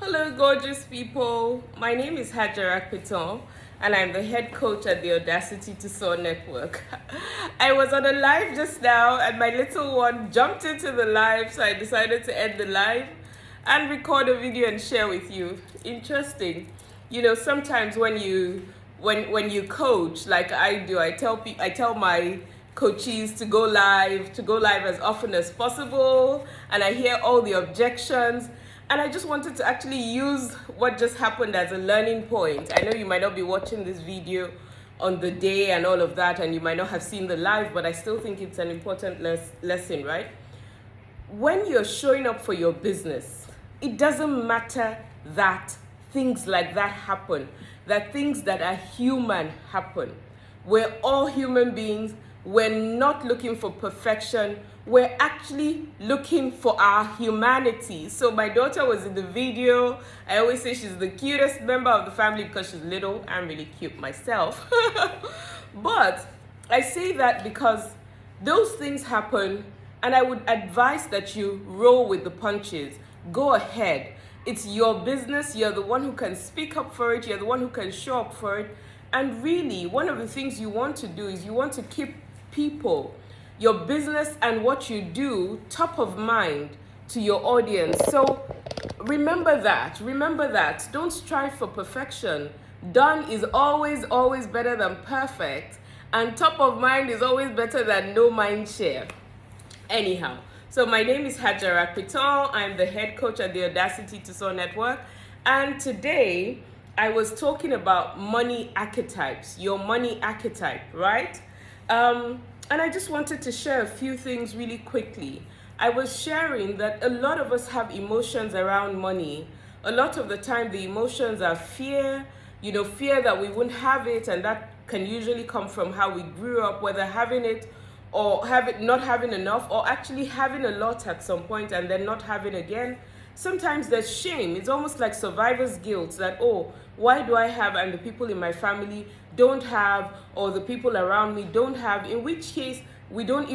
Hello, gorgeous people. My name is Archetype, and I'm the head coach at the Audacity to Soar network. I was on a live just now, and my little one jumped into the live, so I decided to end the live and record a video and share with you. Interesting. Sometimes when you coach, like I do, I tell my coaches to go live as often as possible, and I hear all the objections. And I just wanted to actually use what just happened as a learning point. I know you might not be watching this video on the day and all of that, and you might not have seen the live, but I still think it's an important lesson, right? When you're showing up for your business, it doesn't matter that things like that happen, that things that are human happen. We're all human beings. We're not looking for perfection. We're actually looking for our humanity. So my daughter was in the video. I always say she's the cutest member of the family because she's little. I'm really cute myself. But I say that because those things happen, and I would advise that you roll with the punches. Go ahead. It's your business. You're the one who can speak up for it. You're the one who can show up for it. And really, one of the things you want to do is you want to keep people, your business and what you do top of mind to your audience. So remember that. Don't strive for perfection. Done is always better than perfect, and top of mind is always better than no mind share. Anyhow, so my name is Hajara Piton. I'm the head coach at the Audacity to Soar network, and today I was talking about money archetypes, your money archetype, right? And I just wanted to share a few things really quickly. I was sharing that a lot of us have emotions around money. A lot of the time, the emotions are fear, fear that we wouldn't have it, and that can usually come from how we grew up, whether having it or not having enough, or actually having a lot at some point and then not having again. Sometimes there's shame. It's almost like survivor's guilt that, oh, why do I have and the people in my family don't have, or the people around me don't have, in which case we don't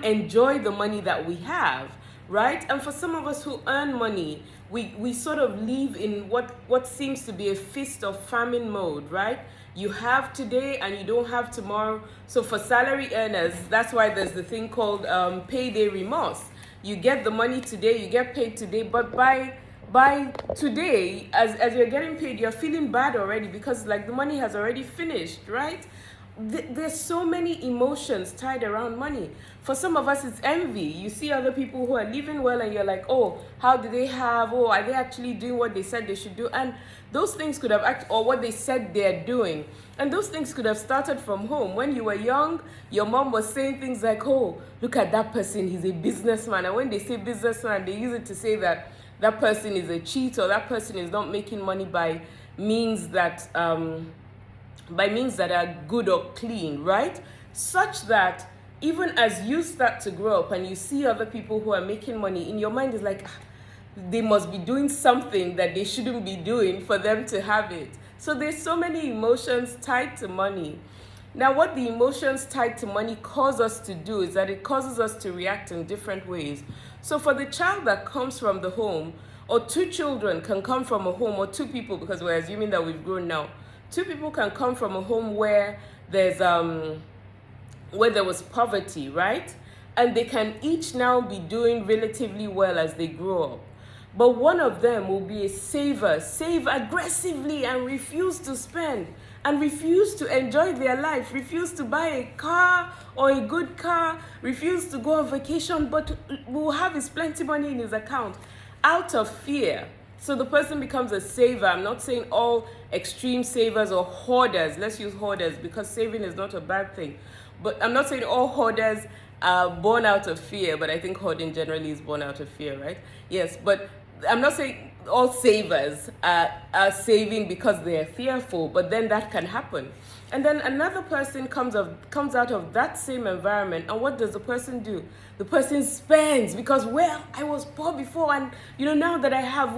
enjoy the money that we have, right? And for some of us who earn money, we sort of live in what seems to be a feast of famine mode, right? You have today and you don't have tomorrow. So for salary earners, that's why there's the thing called payday remorse. You get the money today, you get paid today, but by today, as you're getting paid, you're feeling bad already because like the money has already finished, right? There's so many emotions tied around money. For some of us, it's envy. You see other people who are living well and you're like, oh, how do they have, oh, are they actually doing what they said they should do? And those things could have, or what they said they're doing. And those things could have started from home. When you were young, your mom was saying things like, oh, look at that person, he's a businessman. And when they say businessman, they use it to say that that person is a cheat, or that person is not making money by means that are good or clean, right? Such that even as you start to grow up and you see other people who are making money, in your mind is like, they must be doing something that they shouldn't be doing for them to have it. So there's so many emotions tied to money. Now, what the emotions tied to money cause us to do is that it causes us to react in different ways. So for the child that comes from the home, or two children can come from a home, or two people, because we're assuming that we've grown now, two people can come from a home where there was poverty, right? And they can each now be doing relatively well as they grow up. But one of them will be a saver, save aggressively and refuse to spend, and refuse to enjoy their life, refuse to buy a car or a good car, refuse to go on vacation, but will have his plenty money in his account out of fear. So the person becomes a saver. I'm not saying all extreme savers or hoarders. Let's use hoarders because saving is not a bad thing. But I'm not saying all hoarders are born out of fear, but I think hoarding generally is born out of fear, right? Yes, but I'm not saying all savers are saving because they're fearful, but then that can happen. And then another person comes out of that same environment, and what does the person do? The person spends because, well, I was poor before, and now that I have,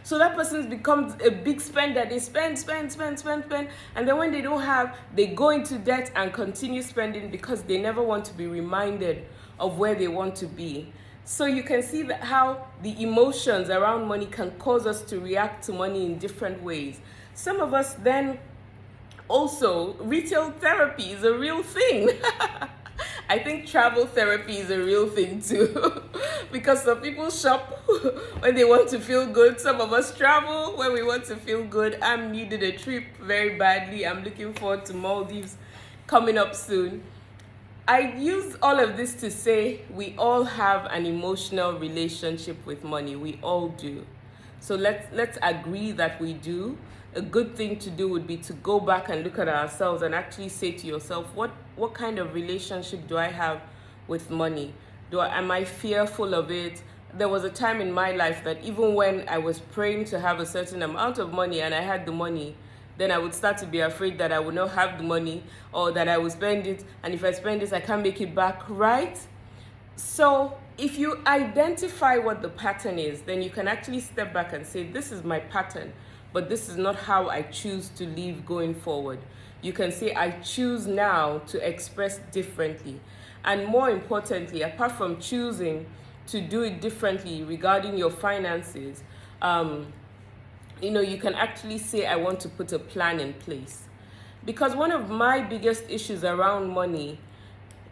so that person becomes a big spender. They spend, and then when they don't have, they go into debt and continue spending because they never want to be reminded of where they want to be. So you can see that how the emotions around money can cause us to react to money in different ways. Some of us then also, retail therapy is a real thing. I think travel therapy is a real thing too. Because some people shop when they want to feel good. Some of us travel when we want to feel good. I'm needed a trip very badly. I'm looking forward to Maldives coming up soon. I use all of this to say we all have an emotional relationship with money. We all do. So let's agree that we do. A good thing to do would be to go back and look at ourselves and actually say to yourself, what kind of relationship do I have with money? Am I fearful of it? There was a time in my life that even when I was praying to have a certain amount of money and I had the money, then I would start to be afraid that I would not have the money, or that I would spend it, and if I spend this, I can't make it back, right? So if you identify what the pattern is, then you can actually step back and say, this is my pattern, but this is not how I choose to live going forward. You can say, I choose now to express differently. And more importantly, apart from choosing to do it differently regarding your finances, you can actually say, I want to put a plan in place. Because one of my biggest issues around money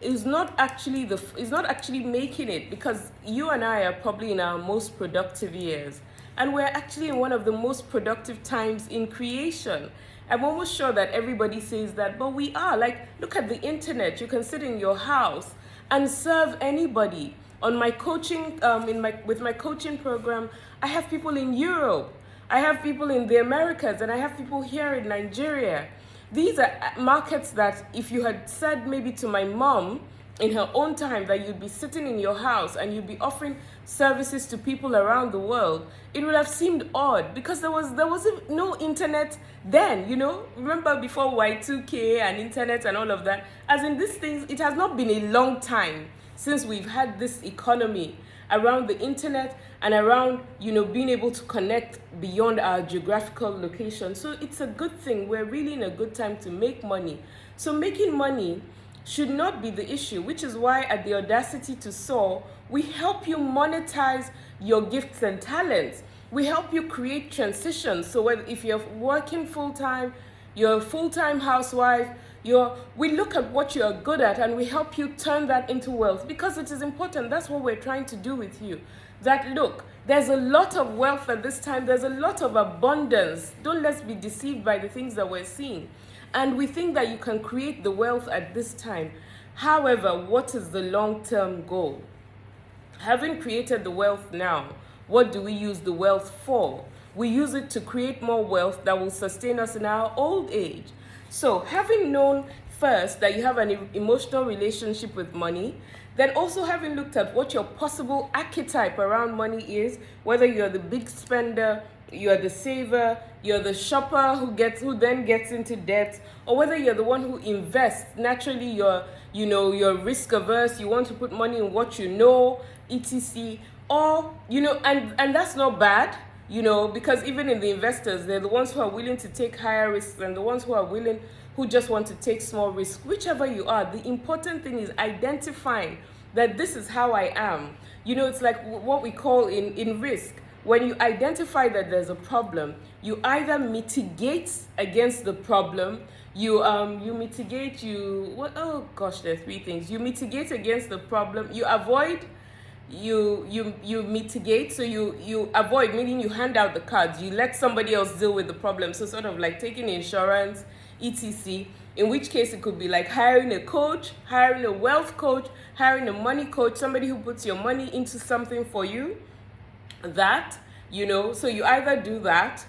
is not actually making it, because you and I are probably in our most productive years, and we're actually in one of the most productive times in creation. I'm almost sure that everybody says that, but we are. Like, look at the internet. You can sit in your house and serve anybody. On my coaching, with my coaching program, I have people in Europe, I have people in the Americas, and I have people here in Nigeria. These are markets that if you had said maybe to my mom in her own time that you'd be sitting in your house and you'd be offering services to people around the world, it would have seemed odd, because there wasn't no internet then, Remember before Y2K and internet and all of that? As in, these things, it has not been a long time since we've had this economy around the internet and around, being able to connect beyond our geographical location. So it's a good thing. We're really in a good time to make money. So making money should not be the issue, which is why at the Audacity to Soar, we help you monetize your gifts and talents. We help you create transitions. So if you're working full-time, you're a full-time housewife, we look at what you're good at and we help you turn that into wealth, because it is important. That's what we're trying to do with you. That, look, there's a lot of wealth at this time. There's a lot of abundance. Let's be deceived by the things that we're seeing. And we think that you can create the wealth at this time. However, what is the long-term goal? Having created the wealth now, what do we use the wealth for? We use it to create more wealth that will sustain us in our old age. So having known first that you have an emotional relationship with money, then also having looked at what your possible archetype around money is, whether you're the big spender, you're the saver, you're the shopper who then gets into debt, or whether you're the one who invests. Naturally, you're risk averse, you want to put money in what you know, etc. Or, and that's not bad, because even in the investors, they're the ones who are willing to take higher risks and the ones who just want to take small risks. Whichever you are, the important thing is identifying that this is how I am. It's like what we call in risk. When you identify that there's a problem, you either mitigate against the problem, there's 3 things. You mitigate against the problem, you avoid, you mitigate, so you avoid, meaning you hand out the cards, you let somebody else deal with the problem. So sort of like taking insurance, etc. In which case it could be like hiring a coach, hiring a wealth coach, hiring a money coach, somebody who puts your money into something for you. So you either do that,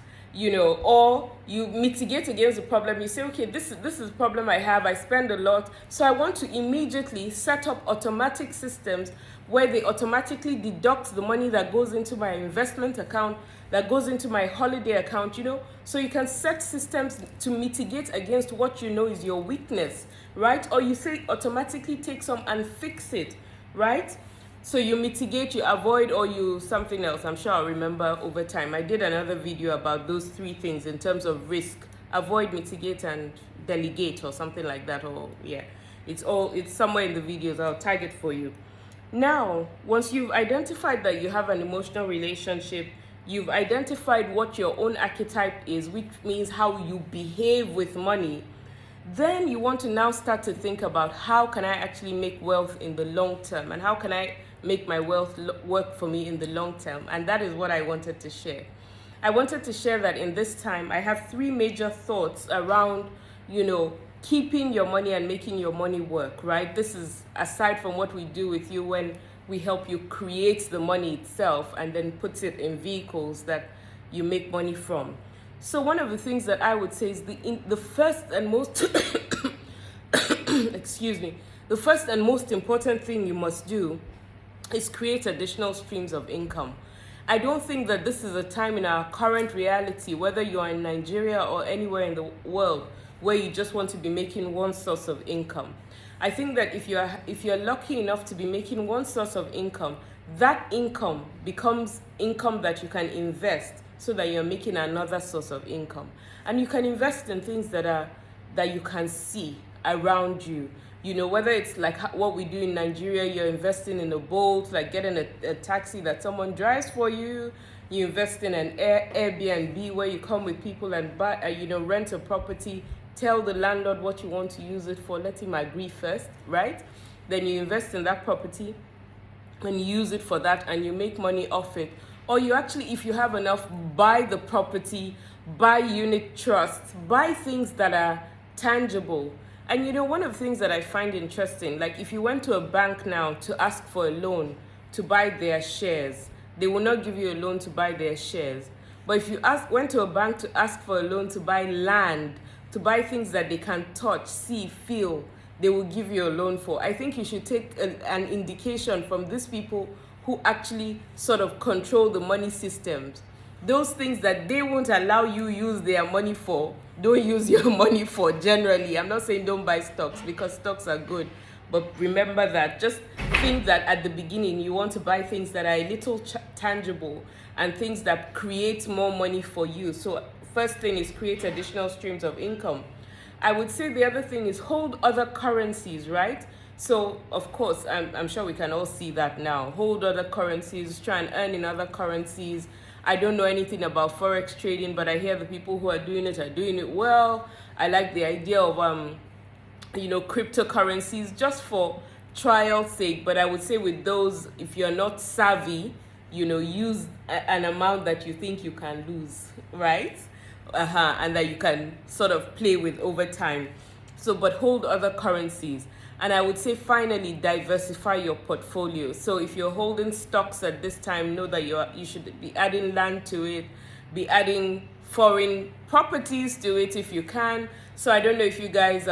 or you mitigate against the problem. You say, okay, this is the problem I have. I spend a lot, so I want to immediately set up automatic systems where they automatically deduct the money that goes into my investment account, that goes into my holiday account, So you can set systems to mitigate against what is your weakness, right? Or you say automatically take some and fix it, right? So you mitigate, you avoid, or you something else. I'm sure I'll remember over time. I did another video about those 3 things in terms of risk: avoid, mitigate, and delegate, or something like that. Or yeah, it's somewhere in the videos. I'll tag it for you. Now, once you've identified that you have an emotional relationship, you've identified what your own archetype is, which means how you behave with money, then you want to now start to think about how can I actually make wealth in the long term, and how can I make my wealth work for me in the long term. And that is what I wanted to share. I wanted to share that in this time I have three major thoughts around, keeping your money and making your money work, right? This is aside from what we do with you when we help you create the money itself and then put it in vehicles that you make money from. So one of the things that I would say is the first and most excuse me, the first and most important thing you must do is create additional streams of income. I don't think that this is a time in our current reality, whether you are in Nigeria or anywhere in the world, where you just want to be making one source of income. I think that if you're lucky enough to be making one source of income, that income becomes income that you can invest, so that you're making another source of income. And you can invest in things that you can see around you. Whether it's like what we do in Nigeria, you're investing in a boat, like getting a taxi that someone drives for you. You invest in an Airbnb where you come with people and buy, rent a property. Tell the landlord what you want to use it for. Let him agree first, right? Then you invest in that property and you use it for that, and you make money off it. Or you actually, if you have enough, buy the property, buy unit trusts, buy things that are tangible. And one of the things that I find interesting, like if you went to a bank now to ask for a loan to buy their shares, they will not give you a loan to buy their shares. But if you went to a bank to ask for a loan to buy land, to buy things that they can touch, see, feel, they will give you a loan for. I think you should take an indication from these people who actually sort of control the money systems. Those things that they won't allow you use their money for, don't use your money for generally. I'm not saying don't buy stocks, because stocks are good. But remember that, just think that at the beginning you want to buy things that are a little tangible and things that create more money for you. So first thing is create additional streams of income. I would say the other thing is hold other currencies, right? So, of course, I'm sure we can all see that now. Hold other currencies, try and earn in other currencies. I don't know anything about forex trading, but I hear the people who are doing it well. I like the idea of, cryptocurrencies just for trial's sake. But I would say with those, if you're not savvy, use an amount that you think you can lose, right? And that you can sort of play with over time. So, but hold other currencies. And I would say finally, diversify your portfolio. So if you're holding stocks at this time, know that you should be adding land to it, be adding foreign properties to it if you can. So I don't know if you guys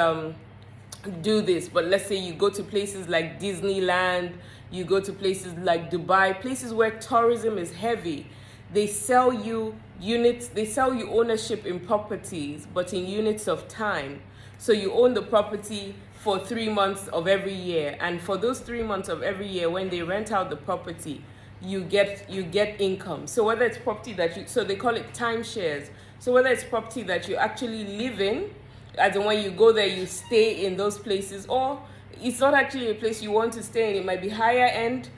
do this, but let's say you go to places like Disneyland, you go to places like Dubai, places where tourism is heavy. They sell you units, they sell you ownership in properties, but in units of time. So you own the property for 3 months of every year, and for those 3 months of every year, when they rent out the property, you get income. So whether it's property so they call it timeshares. So whether it's property that you actually live in, as in when you go there, you stay in those places, or it's not actually a place you want to stay in. It might be higher end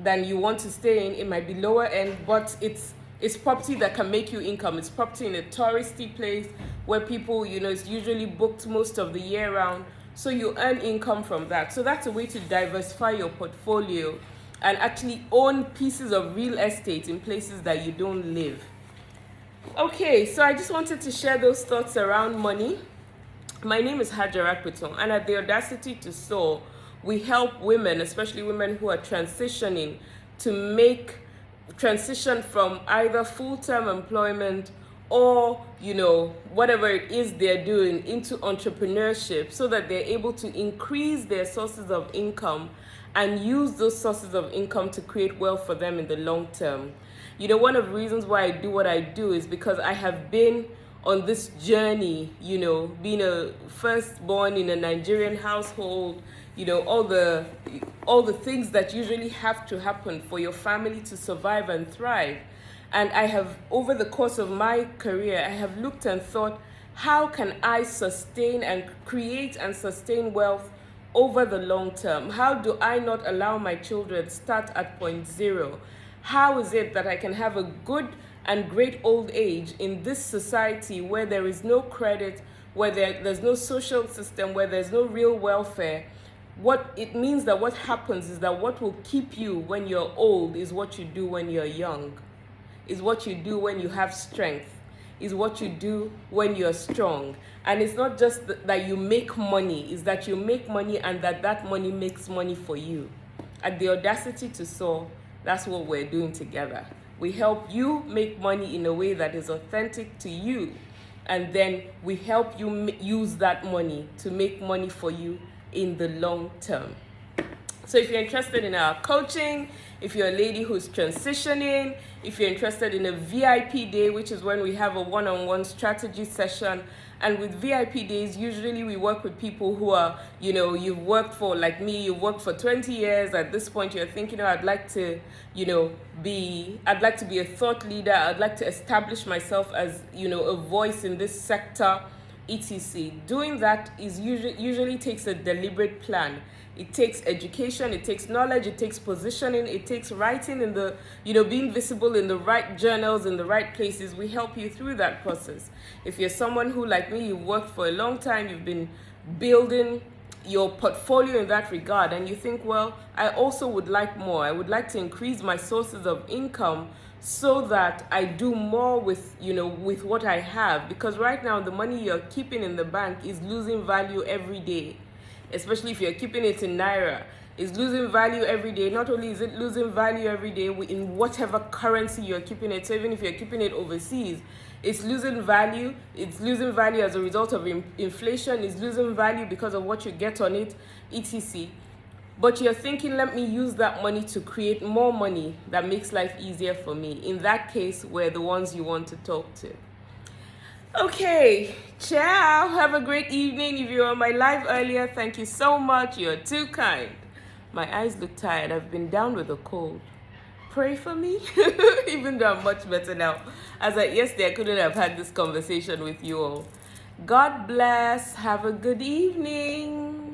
than you want to stay in. It might be lower end, but it's property that can make you income. It's property in a touristy place where people, it's usually booked most of the year round. So you earn income from that. So that's a way to diversify your portfolio and actually own pieces of real estate in places that you don't live. Okay, so I just wanted to share those thoughts around money. My name is Archetype, and at the Audacity to Soar, we help women, especially women who are transitioning, to transition from either full-term employment or, whatever it is they're doing into entrepreneurship, so that they're able to increase their sources of income and use those sources of income to create wealth for them in the long term. One of the reasons why I do what I do is because I have been on this journey, being a firstborn in a Nigerian household, all the things that usually have to happen for your family to survive and thrive. And I have, over the course of my career, I have looked and thought, how can I sustain and create and sustain wealth over the long term? How do I not allow my children start at point zero? How is it that I can have a good and great old age in this society where there is no credit, where there's no social system, where there's no real welfare? What it means that what happens is that what will keep you when you're old is what you do when you're young, is what you do when you have strength, is what you do when you're strong. And it's not just that you make money, it's that you make money and that money makes money for you. At the Audacity to Soar, that's what we're doing together. We help you make money in a way that is authentic to you. And then we help you use that money to make money for you in the long term. So if you're interested in our coaching, if you're a lady who's transitioning, if you're interested in a VIP day, which is when we have a one-on-one strategy session, and with VIP days, usually we work with people who are, you've worked for, like me, you've worked for 20 years. At this point, you're thinking, I'd like to be a thought leader. I'd like to establish myself as, a voice in this sector, etc. Doing that is usually takes a deliberate plan. It takes education, it takes knowledge, it takes positioning, it takes writing in the, being visible in the right journals, in the right places. We help you through that process. If you're someone who, like me, you've worked for a long time, you've been building your portfolio in that regard, and you think, well, I also would like more. I would like to increase my sources of income so that I do more with, with what I have. Because right now, the money you're keeping in the bank is losing value every day. Especially if you're keeping it in Naira, it's losing value every day. Not only is it losing value every day in whatever currency you're keeping it, so even if you're keeping it overseas, it's losing value. It's losing value as a result of inflation. It's losing value because of what you get on it, etc. But you're thinking, let me use that money to create more money that makes life easier for me. In that case, we're the ones you want to talk to. Okay, ciao. Have a great evening. If you were on my live earlier, thank you so much. You're too kind. My eyes look tired. I've been down with a cold. Pray for me, even though I'm much better now. As at yesterday, I couldn't have had this conversation with you all. God bless. Have a good evening.